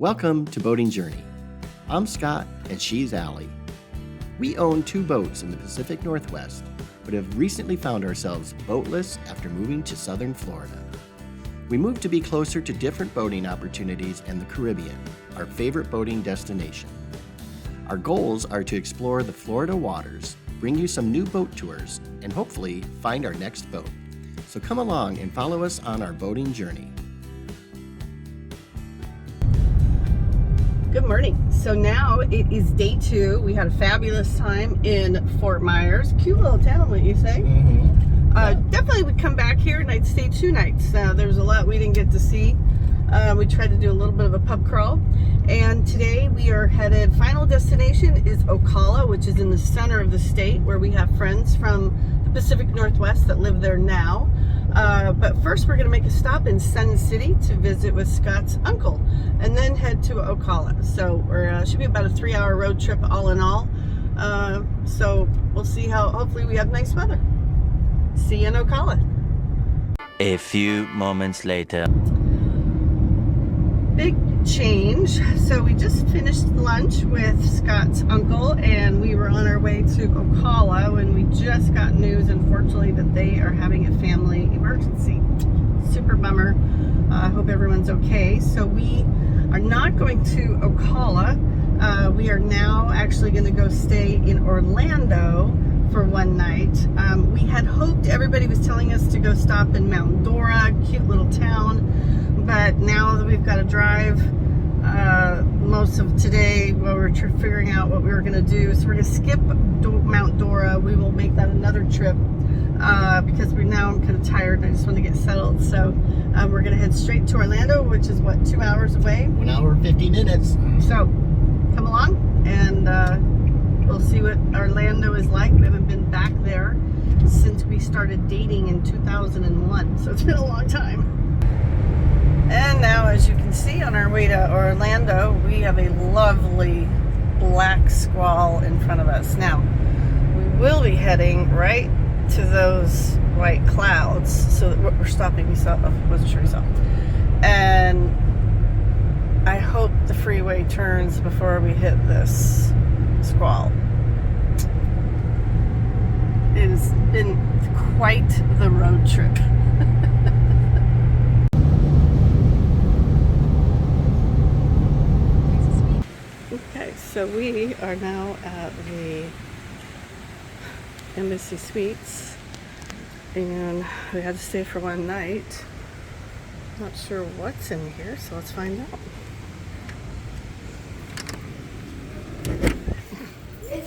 Welcome to Boating Journey. I'm Scott and she's Allie. We own 2 boats in the Pacific Northwest, but have recently found ourselves boatless after moving to southern Florida. We moved to be closer to different boating opportunities in the Caribbean, our favorite boating destination. Our goals are to explore the Florida waters, bring you some new boat tours, and hopefully find our next boat. So come along and follow us on our boating journey. Good morning. So now it is day 2. We had a fabulous time in Fort Myers. Cute little town, wouldn't you say? Mm-hmm. Definitely would come back here and I'd stay 2 nights. There was a lot we didn't get to see. We tried to do a little bit of a pub crawl. And today we are headed, final destination is Ocala, which is in the center of the state where we have friends from the Pacific Northwest that live there now. But first we're going to make a stop in Sun City to visit with Scott's uncle and then head to Ocala. So we're should be about a 3-hour road trip all in all. So we'll see hopefully we have nice weather. See you in Ocala. A few moments later. Big change. So we just finished lunch with Scott's uncle and we were on our way to Ocala when we just got news, unfortunately, that they are having a family emergency. Super bummer. I hope everyone's okay. So we are not going to Ocala. We are now actually going to go stay in Orlando for one night. We had hoped, everybody was telling us to go stop in Mount Dora, cute little town. But now that we've got to drive most of today while we're figuring out what we were going to do, so we're going to skip Mount Dora. We will make that another trip because I'm kind of tired and I just want to get settled. So we're going to head straight to Orlando, which is what, 2 hours away? 1 hour, 50 minutes. So come along and we'll see what Orlando is like. We haven't been back there since we started dating in 2001, so it's been a long time. And now, as you can see, on our way to Orlando, we have a lovely black squall in front of us. Now, we will be heading right to those white clouds, so that we're stopping. We saw, wasn't sure we saw. And I hope the freeway turns before we hit this squall. It has been quite the road trip. So we are now at the Embassy Suites and we had to stay for one night. Not sure what's in here, so let's find out.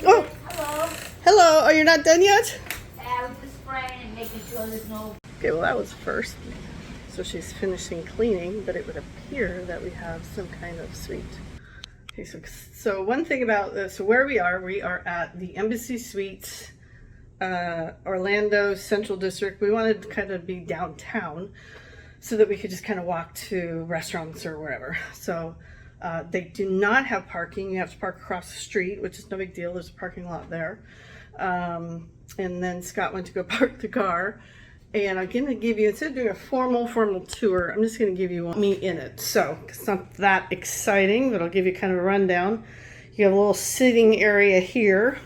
Oh! Hello. Hello! Oh, you're not done yet? I was just spraying and making sure there's no... Okay, well that was first. So she's finishing cleaning, but it would appear that we have some kind of suite. Okay, so one thing about this, so where we are at the Embassy Suites, Orlando Central District. We wanted to kind of be downtown so that we could just kind of walk to restaurants or wherever. So they do not have parking. You have to park across the street, which is no big deal. There's a parking lot there. And then Scott went to go park the car. And I'm going to give you, instead of doing a formal tour, I'm just going to give you me in it. So it's not that exciting, but I'll give you kind of a rundown. You have a little sitting area here.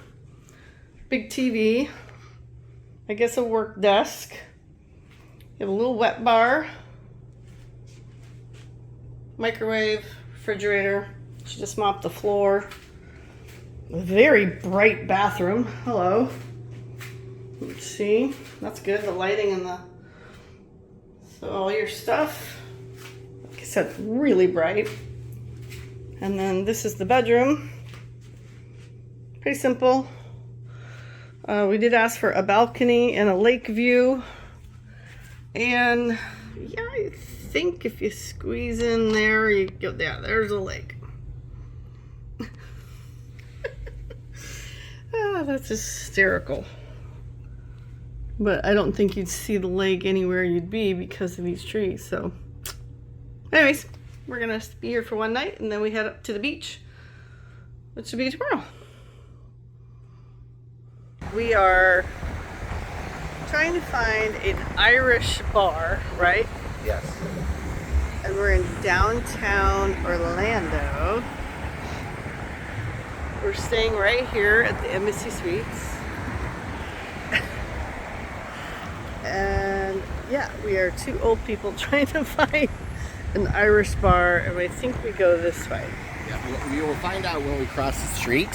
Big TV. I guess a work desk. You have a little wet bar. Microwave, refrigerator. She just mopped the floor. A very bright bathroom. Hello. Let's see, that's good, the lighting and so all your stuff, like I said, really bright. And then this is the bedroom, pretty simple. We did ask for a balcony and a lake view, and yeah, I think if you squeeze in there, you go, yeah, there's a lake. That's hysterical. But I don't think you'd see the lake anywhere you'd be because of these trees. So anyways, we're gonna be here for one night and then we head up to the beach, which will be tomorrow. We are trying to find an Irish bar, right? Yes. And we're in downtown Orlando. We're staying right here at the Embassy Suites. And yeah, we are two old people trying to find an Irish bar, and I think we go this way. Yeah, we will find out when we cross the street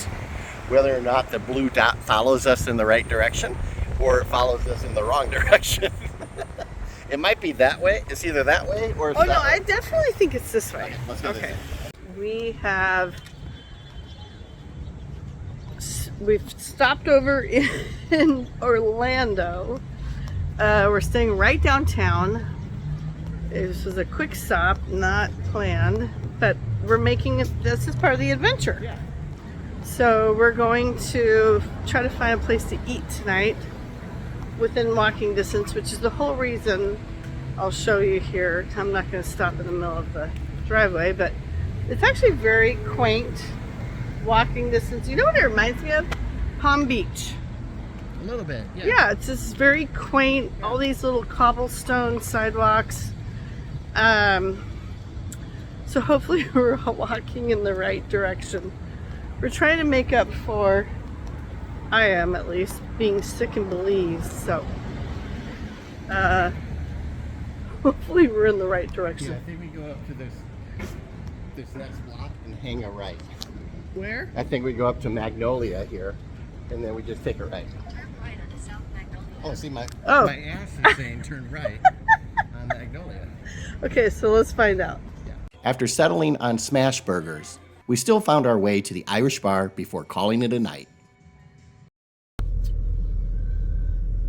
whether or not the blue dot follows us in the right direction or it follows us in the wrong direction. It might be that way. It's either that way or it's Oh no, that way. I definitely think it's this way. Okay, let's go this way. We have we've stopped over in Orlando. We're staying right downtown. This was a quick stop, not planned, but we're making it. This is part of the adventure. Yeah. So we're going to try to find a place to eat tonight within walking distance, which is the whole reason I'll show you here. I'm not going to stop in the middle of the driveway, but it's actually very quaint walking distance. You know what it reminds me of? Palm Beach. A little bit, yeah. Yeah, it's just very quaint, all these little cobblestone sidewalks. So hopefully we're all walking in the right direction. We're trying to make up for, I am at least, being sick in Belize, so hopefully we're in the right direction. Yeah, I think we go up to this next block and hang a right. Where? I think we go up to Magnolia here, and then we just take a right. Oh, see, my ass is saying turn right on Magnolia. Okay, so let's find out. After settling on smash burgers, we still found our way to the Irish bar before calling it a night.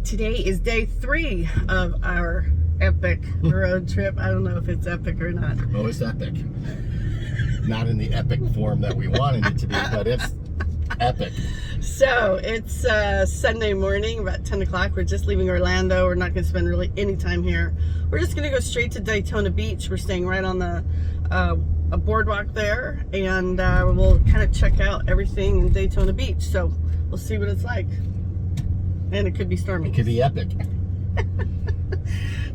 Today is day 3 of our epic road trip. I don't know if it's epic or not. Oh, it's epic. Not in the epic form that we wanted it to be, but it's epic. So it's Sunday morning, about 10 o'clock. We're just leaving Orlando. We're not going to spend really any time here. We're just going to go straight to Daytona Beach. We're staying right on the a boardwalk there, and we'll kind of check out everything in Daytona Beach. So we'll see what it's like. And it could be stormy. It could be epic.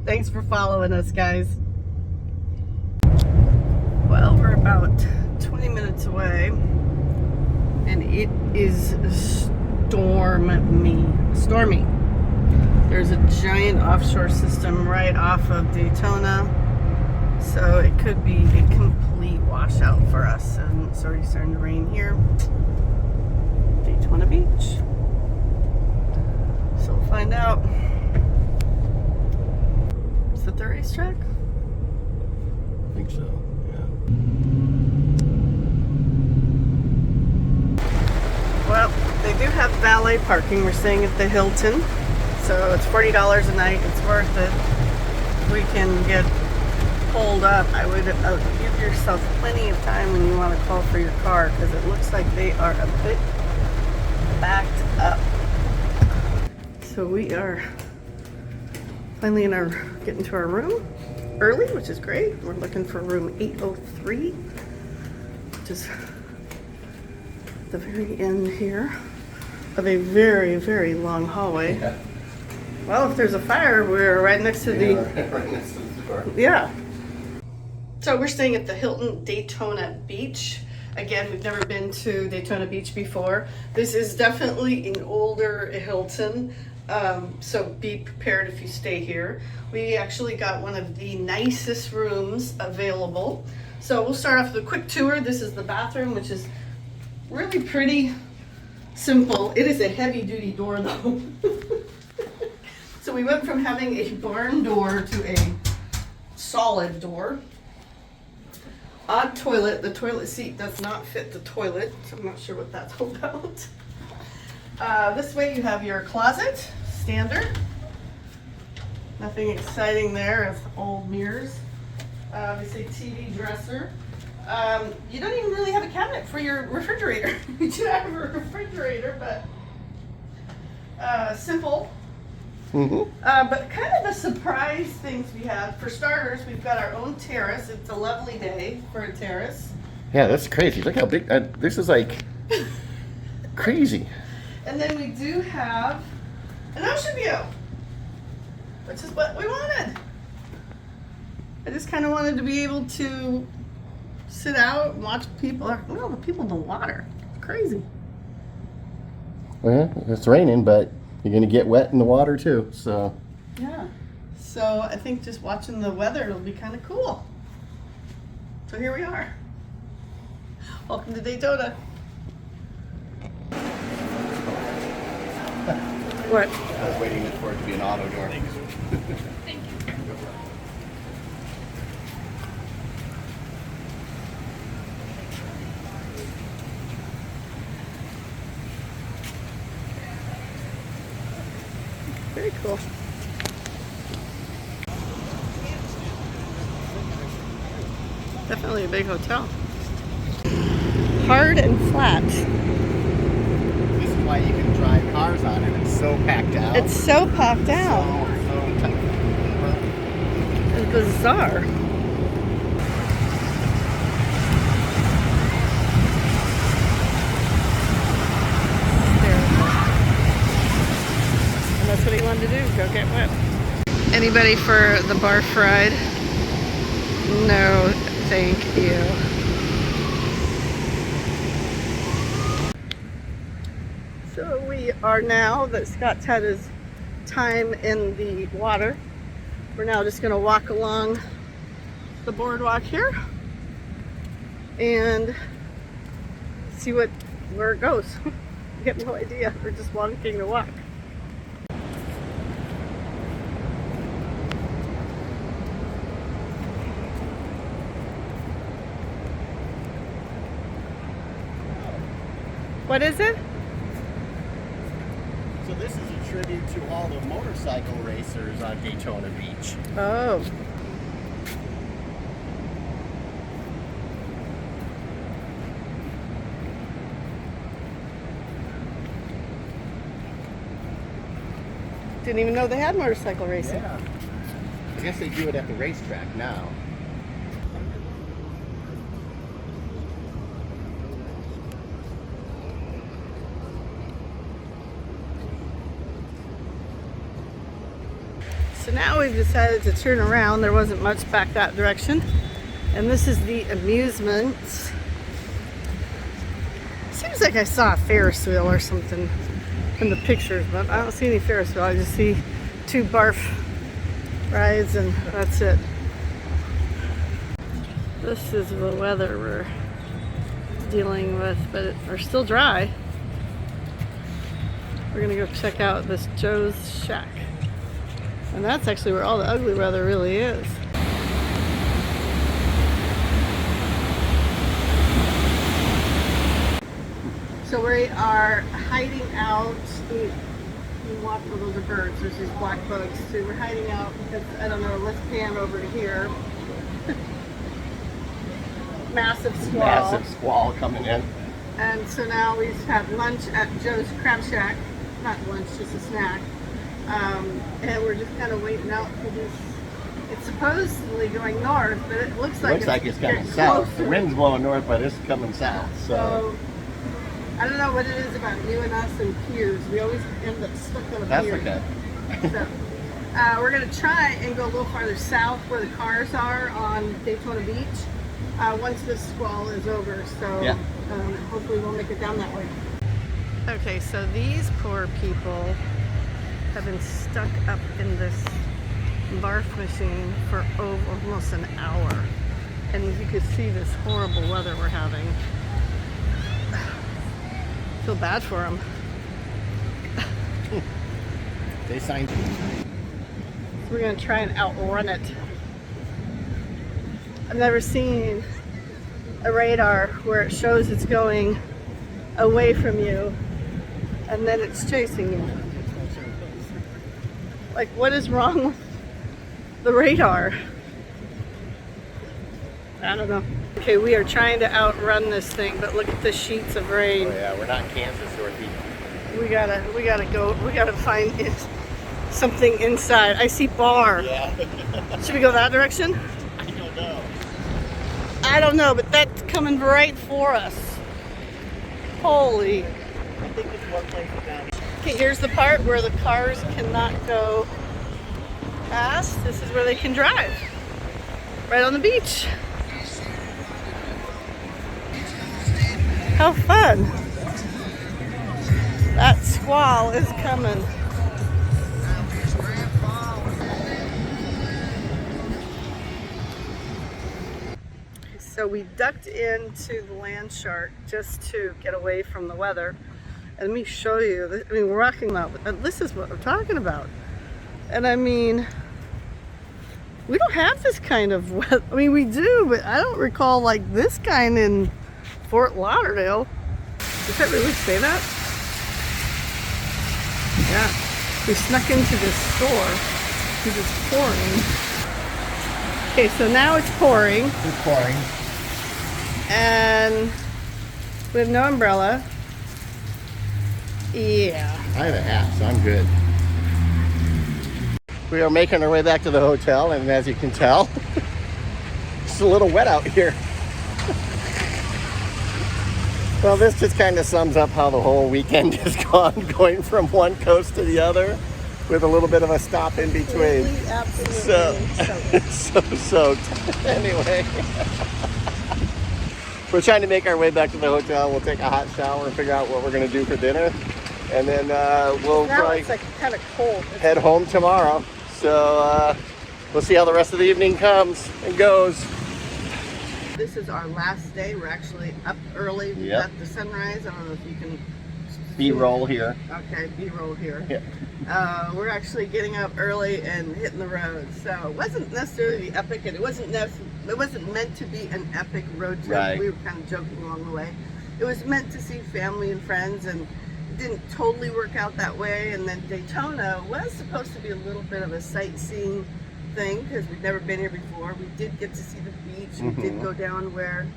Thanks for following us, guys. Well, we're about 20 minutes away, and it is stormy. There's a giant offshore system right off of Daytona, so it could be a complete washout for us. And it's already starting to rain here. Daytona Beach. So we'll find out. Is it the racetrack? I think so, yeah. Well, they do have valet parking. We're staying at the Hilton, so it's $40 a night. It's worth it. We can get pulled up. I would give yourself plenty of time when you want to call for your car, because it looks like they are a bit backed up. So we are finally getting to our room early, which is great. We're looking for room 803, which is the very end here of a very, very long hallway. Yeah. Well, if there's a fire, we're right next to the... Right next to the door. Yeah. So we're staying at the Hilton Daytona Beach. Again, we've never been to Daytona Beach before. This is definitely an older Hilton, so be prepared if you stay here. We actually got one of the nicest rooms available. So we'll start off with a quick tour. This is the bathroom, which is really pretty simple. It is a heavy duty door though. So we went from having a barn door to a solid door. Odd toilet. The toilet seat does not fit the toilet, so I'm not sure what that's all about. This way you have your closet, standard. Nothing exciting there, as old mirrors. Obviously TV dresser. You don't even really have a cabinet for your refrigerator. You do have a refrigerator, but simple. Mm-hmm. But kind of the surprise things we have. For starters, we've got our own terrace. It's a lovely day for a terrace. Yeah, that's crazy. Look how big. This is like crazy. And then we do have an ocean view, which is what we wanted. I just kind of wanted to be able to sit out and watch people. Well, the people in the water. It's crazy. Well, it's raining, but you're gonna get wet in the water too. So Yeah. So I think just watching the weather will be kind of cool. So here we are. Welcome to Daytona. What? I was waiting for it to be an auto door. Thank you. Very cool. Definitely a big hotel. Hard and flat. This is why you can drive cars on it. It's so packed out. It's so packed out. So tight. It's bizarre. And that's what he wanted to do, go get wet. Anybody for the barf ride? No, thank you. So we are now that Scott's had his time in the water, we're now just going to walk along the boardwalk here and see where it goes. I have no idea. We're just walking the walk. What is it? So this is a tribute to all the motorcycle racers on Daytona Beach. Oh. Didn't even know they had motorcycle racing. Yeah. I guess they do it at the racetrack now. So now we've decided to turn around. There wasn't much back that direction. And this is the amusements. Seems like I saw a Ferris wheel or something in the pictures, but I don't see any Ferris wheel. I just see 2 barf rides and that's it. This is the weather we're dealing with, but we're still dry. We're gonna go check out this Joe's Shack. And that's actually where all the ugly weather really is. So we are hiding out. We walk, oh, those are birds. There's these black bugs. So we're hiding out because, I don't know, let's pan over to here. Massive squall. Massive squall coming in. And so now we've had lunch at Joe's Crab Shack. Not lunch, just a snack. And we're just kind of waiting out for this. It's supposedly going north, but it looks like it's coming getting south. closer. The wind's blowing north, but it's coming south. So I don't know what it is about you and us and piers. We always end up stuck on a that's pier. okay. So, we're going to try and go a little farther south where the cars are on Daytona Beach once this squall is over. So Yeah. hopefully we'll make it down that way. Okay, so these poor people have been stuck up in this barf machine for almost an hour. And you could see this horrible weather we're having. I feel bad for them. They signed. We're gonna try and outrun it. I've never seen a radar where it shows it's going away from you and then it's chasing you. Like, what is wrong with the radar? I don't know. Okay, we are trying to outrun this thing, but look at the sheets of rain. Oh yeah, we're not Kansas or Northeast. We gotta find something inside. I see bar. Yeah. Should we go that direction? I don't know. I don't know, but that's coming right for us. Holy. I think it's one place down. Okay, here's the part where the cars cannot go past. This is where they can drive. Right on the beach. How fun. That's squall is coming. So we ducked into the land shark just to get away from the weather. And let me show you. I mean, we're rocking out. This is what I'm talking about. And I mean, we don't have this kind of weather. I mean, we do, but I don't recall like this kind in Fort Lauderdale. Does that really say that? Yeah. We snuck into this store because it's pouring. Okay, so now it's pouring. It's pouring. And we have no umbrella. Yeah. I have a hat, so I'm good. We are making our way back to the hotel, and as you can tell, it's a little wet out here. Well, this just kind of sums up how the whole weekend has gone, going from one coast to the other, with a little bit of a stop in between. Absolutely. So soaked. Anyway, we're trying to make our way back to the hotel. We'll take a hot shower and figure out what we're going to do for dinner, and then we'll Now probably it's like kind of cold. head home tomorrow. So we'll see how the rest of the evening comes and goes. This is our last day. We're actually up early. We Yep. got the sunrise. I don't know if you can. B-roll here. Okay, B-roll here. Yeah. We're actually getting up early and hitting the road. So it wasn't necessarily epic, and it wasn't meant to be an epic road trip. Right. We were kind of joking along the way. It was meant to see family and friends, and it didn't totally work out that way. And then Daytona was supposed to be a little bit of a sightseeing thing because we'd never been here before. We did get to see the beach. We did go down where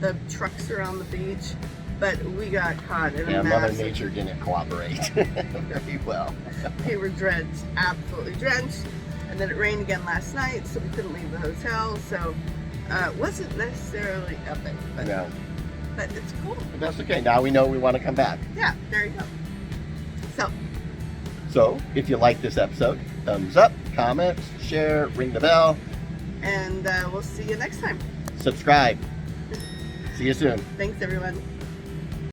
the trucks are on the beach, but we got caught in Yeah, a Mother massive. Nature didn't cooperate very well. We were drenched, absolutely drenched, and then it rained again last night, so we couldn't leave the hotel. So it wasn't necessarily epic, but, No, but it's cool. but that's okay. Now we know we want to come back. Yeah, there you go. So So if you like this episode, thumbs up, comment, share, ring the bell, and we'll see you next time. subscribe. See you soon. Thanks, everyone.